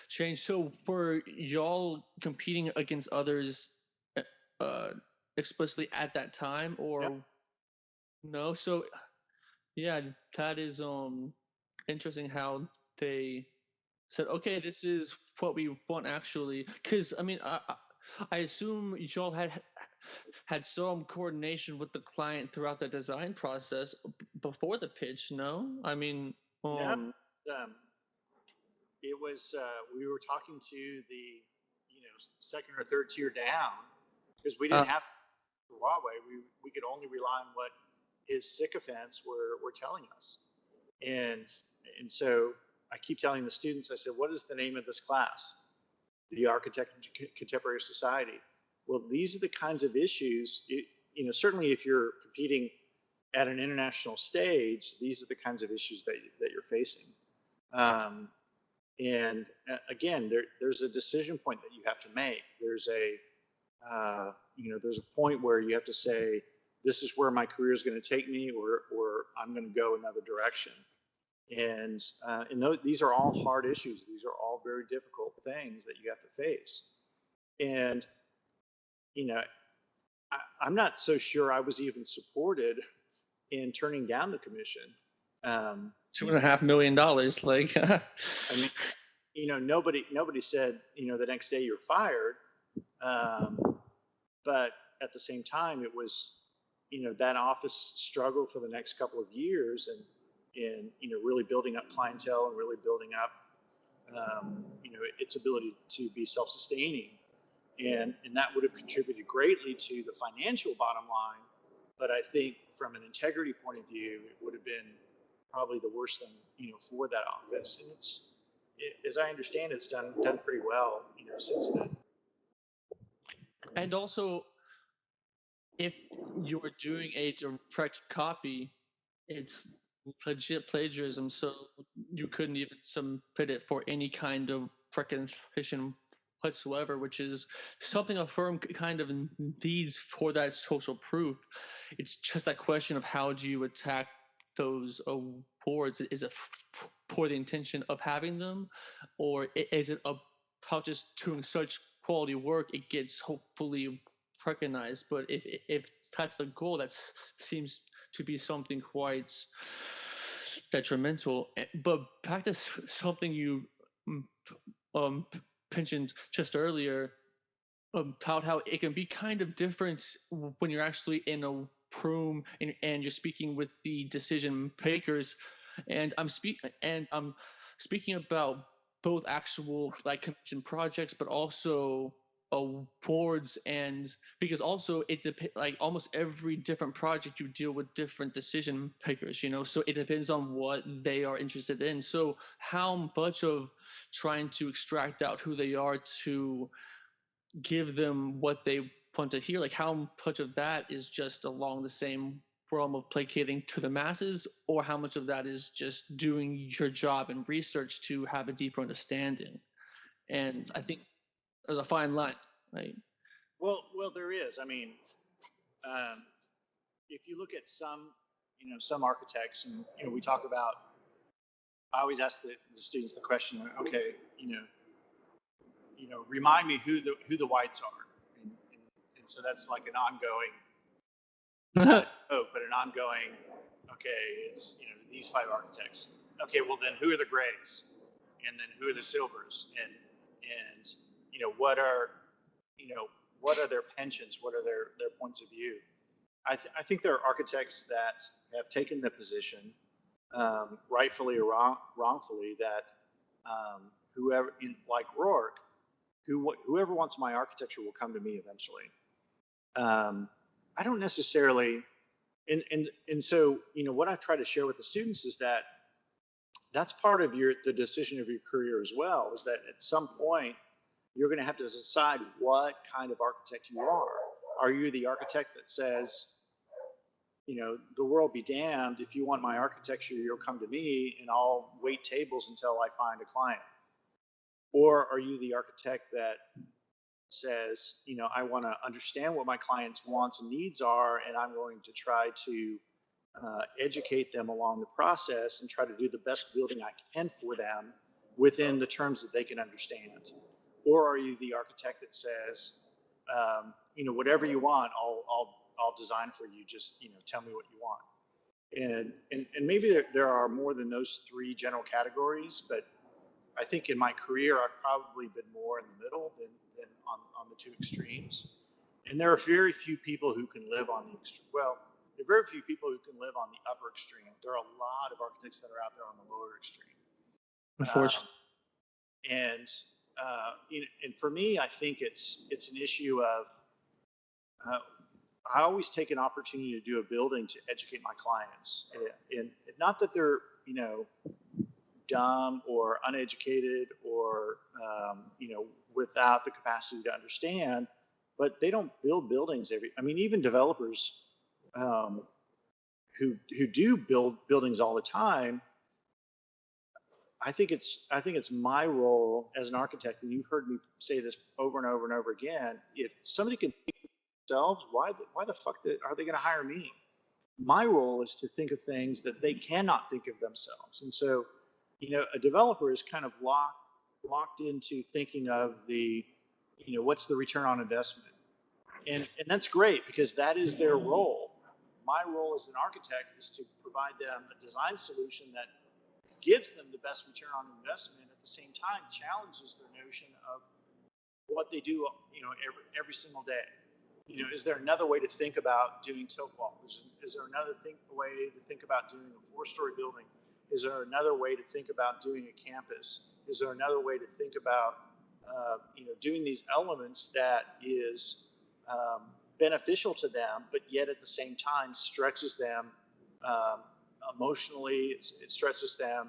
change. So were y'all competing against others uh, uh, explicitly at that time Yeah, or no? So yeah, that is interesting how they said, okay, this is what we want actually. Because I mean, I assume y'all had some coordination with the client throughout the design process before the pitch. No, I mean, no, um, it was we were talking to the second or third tier down, because we uh, didn't have Huawei. We could only rely on what his sycophants were telling us, and and so I keep telling the students. I said, "What is the name of this class?" The Architect Contemporary Society. Well, these are the kinds of issues. Certainly if you're competing at an international stage, these are the kinds of issues that you're facing. Um, and again, there's a decision point that you have to make. There's a point where you have to say, this is where my career is going to take me, or I'm going to go another direction. And these are all hard issues. These are all very difficult things that you have to face. And you know, I'm not so sure I was even supported in turning down the commission. Um, $2.5 million. Like, I mean, nobody said the next day you're fired. But at the same time, it was that office struggled for the next couple of years, and in really building up clientele and really building up its ability to be self-sustaining, and that would have contributed greatly to the financial bottom line. But I think from an integrity point of view, it would have been probably the worst thing for that office. And as I understand, it's done pretty well since then. and also, if you're doing a direct copy, it's legit plagiarism, so you couldn't even submit it for any kind of recognition whatsoever, which is something a firm kind of needs for that social proof. It's just that question of how do you attack those awards? Is it for the intention of having them, or is it about just doing such quality work it gets hopefully recognized? But if that's the goal, that seems to be something quite detrimental. But back to something you mm, um, mentioned just earlier about how it can be kind of different when you're actually in a room and you're speaking with the decision makers. And I'm speaking about both actual like commission projects, but also awards. And because also it depends, like almost every different project you deal with different decision makers, so it depends on what they are interested in. So how much of trying to extract out who they are to give them what they want to hear, like how much of that is just along the same realm of placating to the masses, or how much of that is just doing your job and research to have a deeper understanding? And I think there's a fine line, right? Well, there is. I mean, um, if you look at some architects, and we talk about. I always ask the students the question, okay, remind me who the whites are, and so that's like an ongoing, not a joke, but an ongoing. Okay, it's these five architects. Okay, well then who are the grays, and then who are the silvers, and and what are what are their penchants, what are their points of view. I think there are architects that have taken the position, rightfully or wrongfully, that whoever, like Roark, whoever wants my architecture will come to me eventually. I don't necessarily, and so what I try to share with the students is that that's part of the decision of your career as well. Is that at some point you're going to have to decide what kind of architect you are. Are you the architect that says, the world be damned, if you want my architecture, you'll come to me and I'll wait tables until I find a client? Or are you the architect that says, I want to understand what my clients' wants and needs are, and I'm going to try to educate them along the process and try to do the best building I can for them within the terms that they can understand? Or are you the architect that says, whatever you want, I'll design for you. Just tell me what you want. And maybe there are more than those three general categories, but I think in my career I've probably been more in the middle than on the two extremes. And there are very few people who can live on the extreme. Well, there are very few people who can live on the upper extreme. There are a lot of architects that are out there on the lower extreme. Unfortunately. And and for me, I think it's an issue of I always take an opportunity to do a building to educate my clients, and not that they're dumb or uneducated or without the capacity to understand, but they don't build buildings even developers who do build buildings all the time. I think it's my role as an architect, and you've heard me say this over and over and over again. If somebody can think of themselves, why the fuck are they going to hire me? My role is to think of things that they cannot think of themselves. And so, a developer is kind of locked into thinking of what's the return on investment, and that's great because that is their role. My role as an architect is to provide them a design solution that gives them the best return on investment, at the same time challenges their notion of what they do every single day. Is there another way to think about doing tilt walls? Is there another way to think about doing a 4-story building? Is there another way to think about doing a campus? Is there another way to think about doing these elements that is beneficial to them, but yet at the same time stretches them emotionally, it stretches them,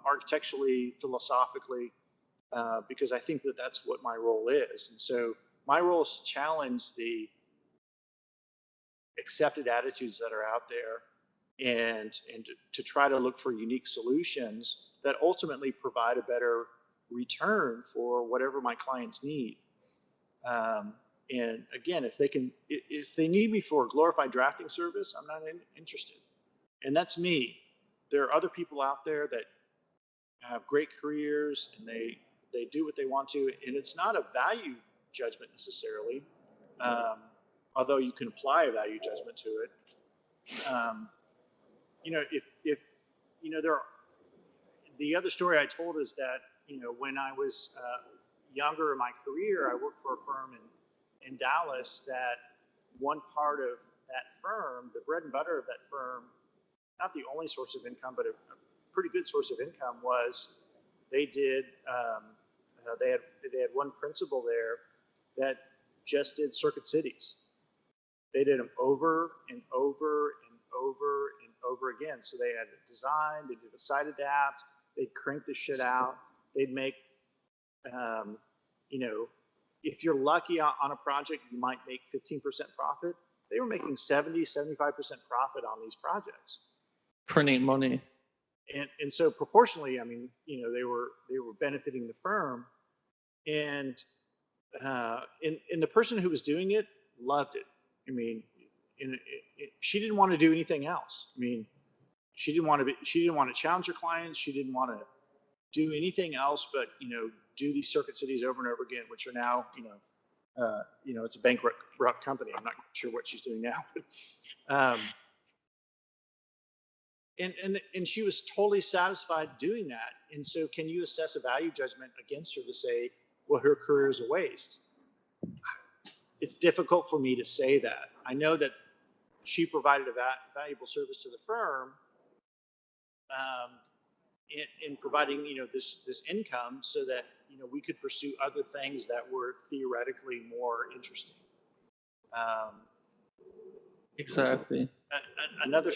architecturally, philosophically, because I think that that's what my role is. And so my role is to challenge the accepted attitudes that are out there, and to try to look for unique solutions that ultimately provide a better return for whatever my clients need. And again, if they need me for a glorified drafting service, I'm not interested. And that's me. There are other people out there that have great careers, and they do what they want to, and it's not a value judgment necessarily, although you can apply a value judgment to it. If there are, the other story I told is that when I was younger in my career, I worked for a firm in Dallas that one part of that firm, the bread and butter of that firm, not the only source of income, but a pretty good source of income, was they did they had one principal there that just did circuit cities. They did them over and over and over and over again. So they had a design, they did a site adapt, they'd crank the shit out, they'd make if you're lucky on a project, you might make 15% profit. They were making 70, 75% profit on these projects. Printing money. And so proportionally, they were benefiting the firm, and the person who was doing it loved it. She didn't want to do anything else. She didn't want to challenge her clients. She didn't want to do anything else but do these circuit cities over and over again, which are now it's a bankrupt company. I'm not sure what she's doing now. And she was totally satisfied doing that. And so, can you assess a value judgment against her to say, well, her career is a waste? It's difficult for me to say that. I know that she provided a valuable service to the firm, um, in providing, this income, so that we could pursue other things that were theoretically more interesting. Um, Exactly. another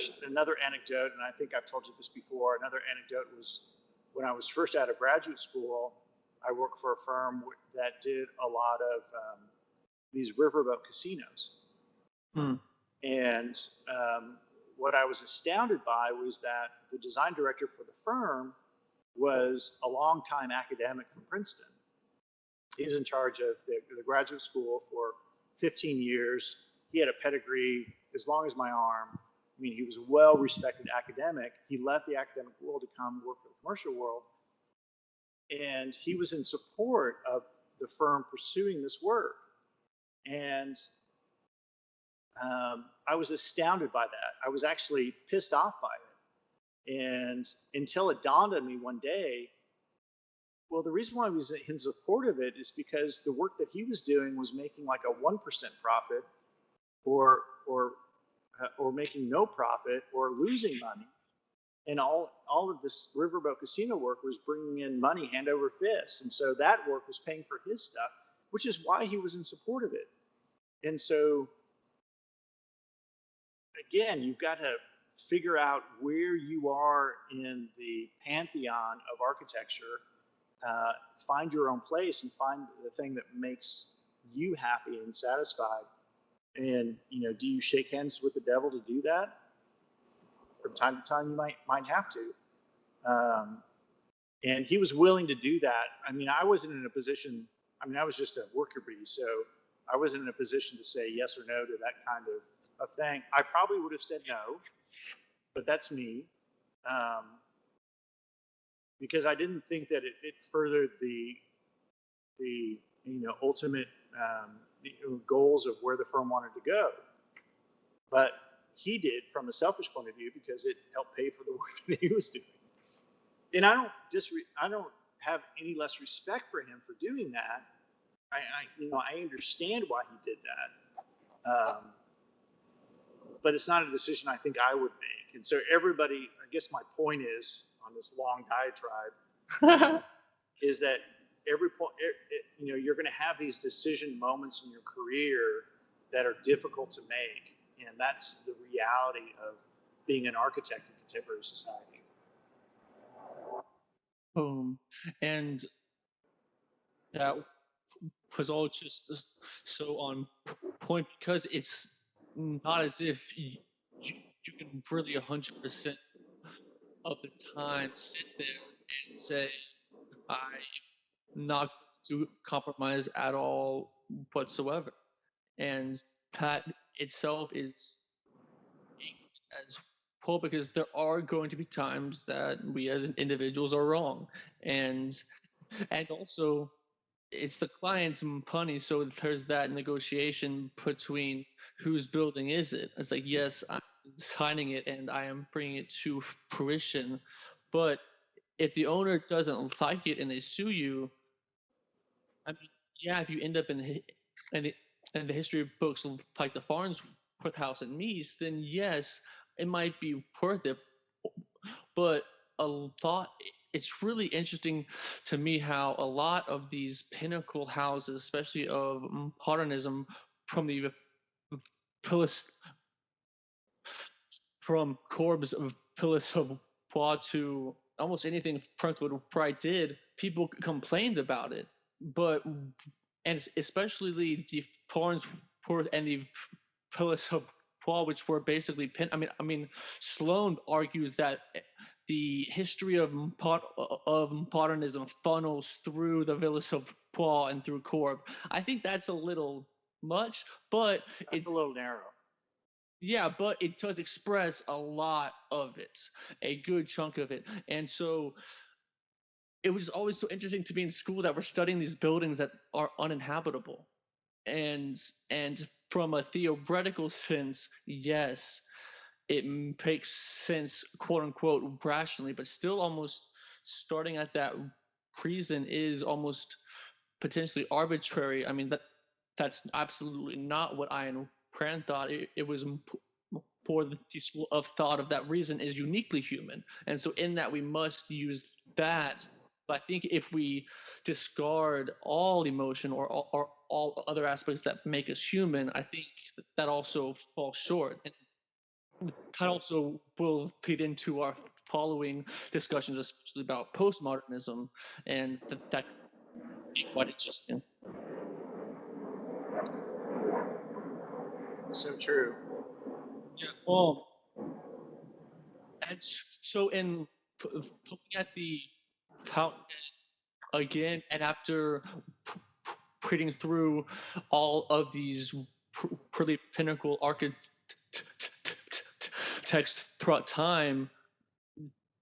anecdote, and I think I've told you this before. Another anecdote was when I was first out of graduate school. I worked for a firm that did a lot of these riverboat casinos, Hmm. and what I was astounded by was that the design director for the firm was a longtime academic from Princeton. He was in charge of the graduate school for 15 years. He had a pedigree as long as my arm. I mean, he was a well respected academic. He left the academic world to come work for the commercial world. And he was in support of the firm pursuing this work. And I was astounded by that. I was actually pissed off by it. And until it dawned on me one day, well, the reason why he was in support of it is because the work that he was doing was making like a 1% profit, or or making no profit, or losing money. And all of this riverboat casino work was bringing in money hand over fist. And so that work was paying for his stuff, which is why he was in support of it. And so, again, you've got to figure out where you are in the pantheon of architecture, find your own place, and find the thing that makes you happy and satisfied. And do you shake hands with the devil to do that? From time to time, you might have to. Um, and he was willing to do that. I mean, I wasn't in a position. I mean, I was just a worker bee, so I wasn't in a position to say yes or no to that kind of thing. I probably would have said no, but that's me, um, because I didn't think that it furthered the ultimate goals of where the firm wanted to go. But he did from a selfish point of view because it helped pay for the work that he was doing. And I don't have any less respect for him for doing that. I understand why he did that, but it's not a decision I think I would make. And so everybody, I guess my point is on this long diatribe is that every point, you're going to have these decision moments in your career that are difficult to make, and that's the reality of being an architect in contemporary society. And that was all just so on point because it's not as if you can really 100% of the time sit there and say, I'm not going to compromise at all whatsoever. And that itself is as well because there are going to be times that we as individuals are wrong. And also it's the client's money, so there's that negotiation between whose building is it. It's like, yes, I'm signing it and I am bringing it to fruition, but if the owner doesn't like it and they sue you, I mean, yeah, if you end up in the, in the history of books like the Farnsworth House in Nice, then yes, it might be worth it. But a lot, it's really interesting to me how a lot of these pinnacle houses, especially of modernism, from the Pilis, from Corb's Pilis of Poix to almost anything Frank Lloyd Wright did, people complained about it. But and especially the Farnsworth and the Pilis of Poix, which were basically pin. I mean, Sloan argues that the history of modernism funnels through the villas of Poix and through Corb. I think that's a little much, but That's it a little narrow. yeah, but it does express a lot of it, a good chunk of it. And so it was always so interesting to be in school that we're studying these buildings that are uninhabitable. And from a theoretical sense, yes, it makes sense, quote unquote, rationally, but still almost starting at that reason is almost potentially arbitrary. I mean, that's absolutely not what Ayn Rand thought. It was for the school of thought of that reason is uniquely human, and so in that we must use that. But I think if we discard all emotion or all other aspects that make us human, I think that also falls short. And that also will feed into our following discussions, especially about postmodernism, and that could be quite interesting. So true. Yeah. And so in looking at the Fountainhead again, and after reading through all of these pretty pinnacle architects throughout time,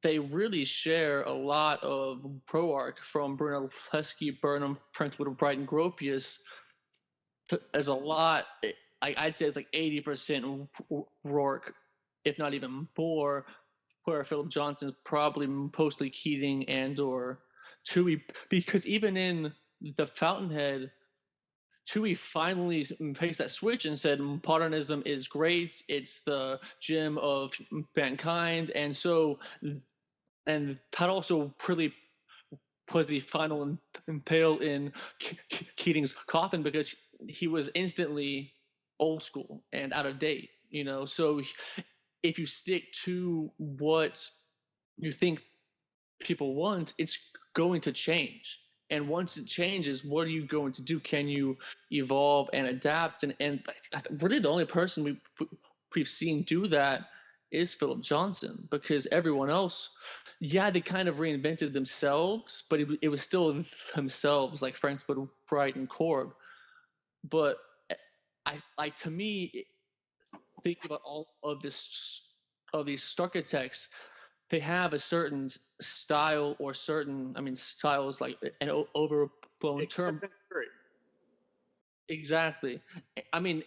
they really share a lot of Roark from Bruno Lesky, Burnham, Printwood, Brighton, Gropius. As a lot. I'd say it's like 80% Roark, if not even more. Where Philip Johnson's probably mostly Keating and or Tui, because even in the Fountainhead, Tui finally takes that switch and said modernism is great. It's the gem of mankind, and so and that also really was the final impale in Keating's coffin because he was instantly old school and out of date. You know, so if you stick to what you think people want, it's going to change. And once it changes, what are you going to do? Can you evolve and adapt? And really, the only person we've seen do that is Philip Johnson, because everyone else, yeah, they kind of reinvented themselves, but it was still themselves, like Frankfurt, Bright, and Korg. But I like to me, thinking about all of this of these architects, they have a certain style or certain, I mean, style is like an overblown term. Acceptance free. Exactly. I mean,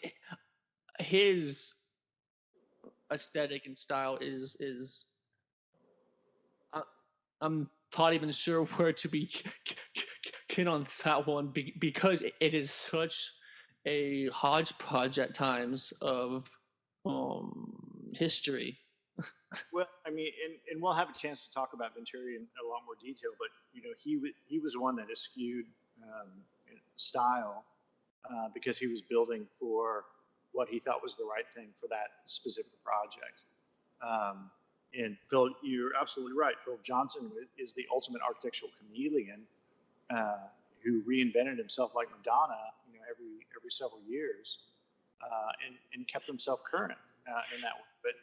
his aesthetic and style is I, I'm not even sure where to be keen on that one because it is such a hodgepodge at times of history. Well, I mean, and we'll have a chance to talk about Venturi in a lot more detail, but you know, he was one that eschewed um, style because he was building for what he thought was the right thing for that specific project. Um, and Phil, you're absolutely right. Phil Johnson is the ultimate architectural chameleon uh, who reinvented himself like Madonna, you know, every several years, and kept himself current in that way. But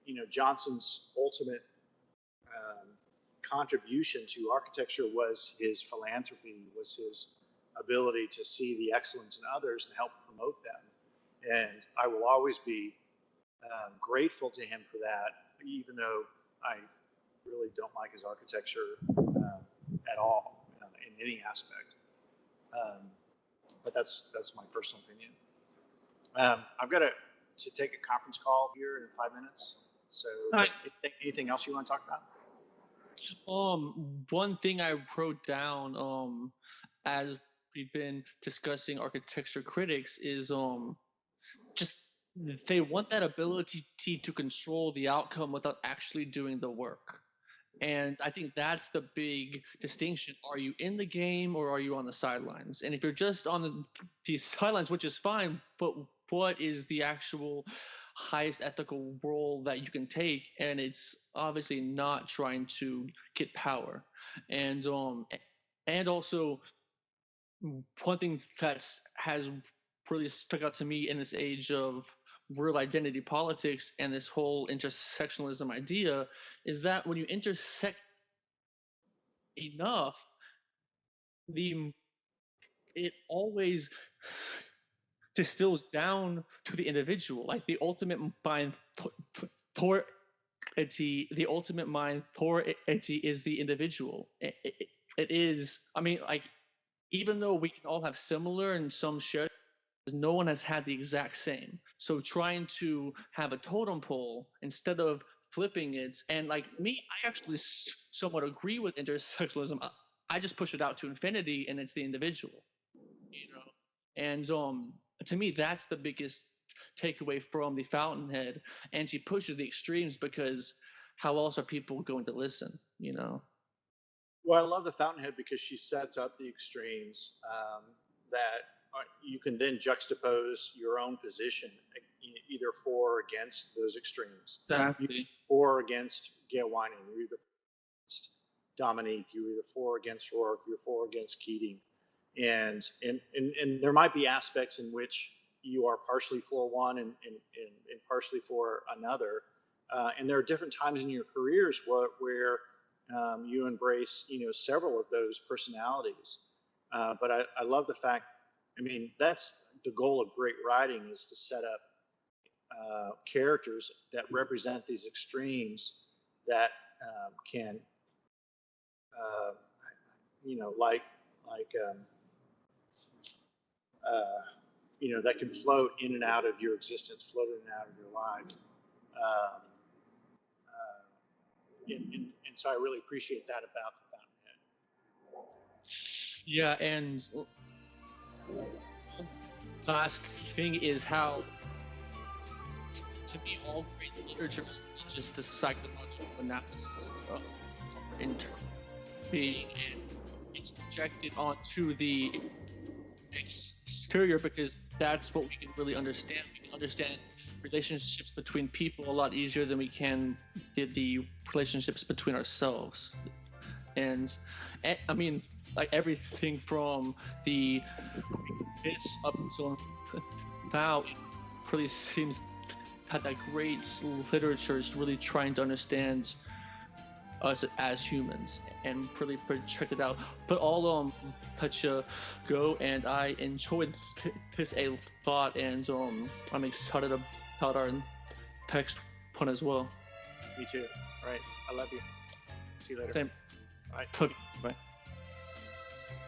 you know, Johnson's ultimate um, contribution to architecture was his philanthropy, was his ability to see the excellence in others and help promote them. And I will always be grateful to him for that, even though I really don't like his architecture at all in any aspect. Um, but that's my personal opinion. I've got to take a conference call here in 5 minutes. So, All but right. anything else you want to talk about? One thing I wrote down, as we've been discussing architecture critics is, just they want that ability to control the outcome without actually doing the work. And I think that's the big distinction. Are you in the game or are you on the sidelines? And if you're just on the sidelines, which is fine, but what is the actual highest ethical role that you can take? And it's obviously not trying to get power. And also one thing that has really stuck out to me in this age of real identity politics and this whole intersectionalism idea is that when you intersect enough, the it always distills down to the individual, like the ultimate mind authority. The ultimate mind authority is the individual. It is. I mean, like even though we can all have similar and some shared no one has had the exact same. So trying to have a totem pole instead of flipping it, and like me, I actually somewhat agree with intersectionalism. I just push it out to infinity, and it's the individual, you know. And to me, that's the biggest takeaway from the Fountainhead. And she pushes the extremes because how else are people going to listen? You know. Well, I love the Fountainhead because she sets up the extremes that you can then juxtapose your own position, either for or against those extremes. You Exactly. for or against Gail Wynand, you're either against Dominique, you're either for or against Roark, you're for or against Keating, and there might be aspects in which you are partially for one and partially for another, and there are different times in your careers where you embrace, several of those personalities. But I love the fact. I mean, that's the goal of great writing, is to set up characters that represent these extremes that can, uh, like uh, that can float in and out of your existence, float in and out of your life. Um, and so I really appreciate that about the Fountainhead. Yeah, and last thing is how, to me, all great literature is just a psychological analysis of our internal being, and it's projected onto the exterior because that's what we can really understand. We can understand relationships between people a lot easier than we can the relationships between ourselves. And I mean, like everything from the this up until now, it really seems that great literature is really trying to understand us as humans and really project it out. But all let you go, and I enjoyed this a lot, and I'm excited about our next one as well. Me too. All right. I love you. See you later. Same. Bye. Okay, bye.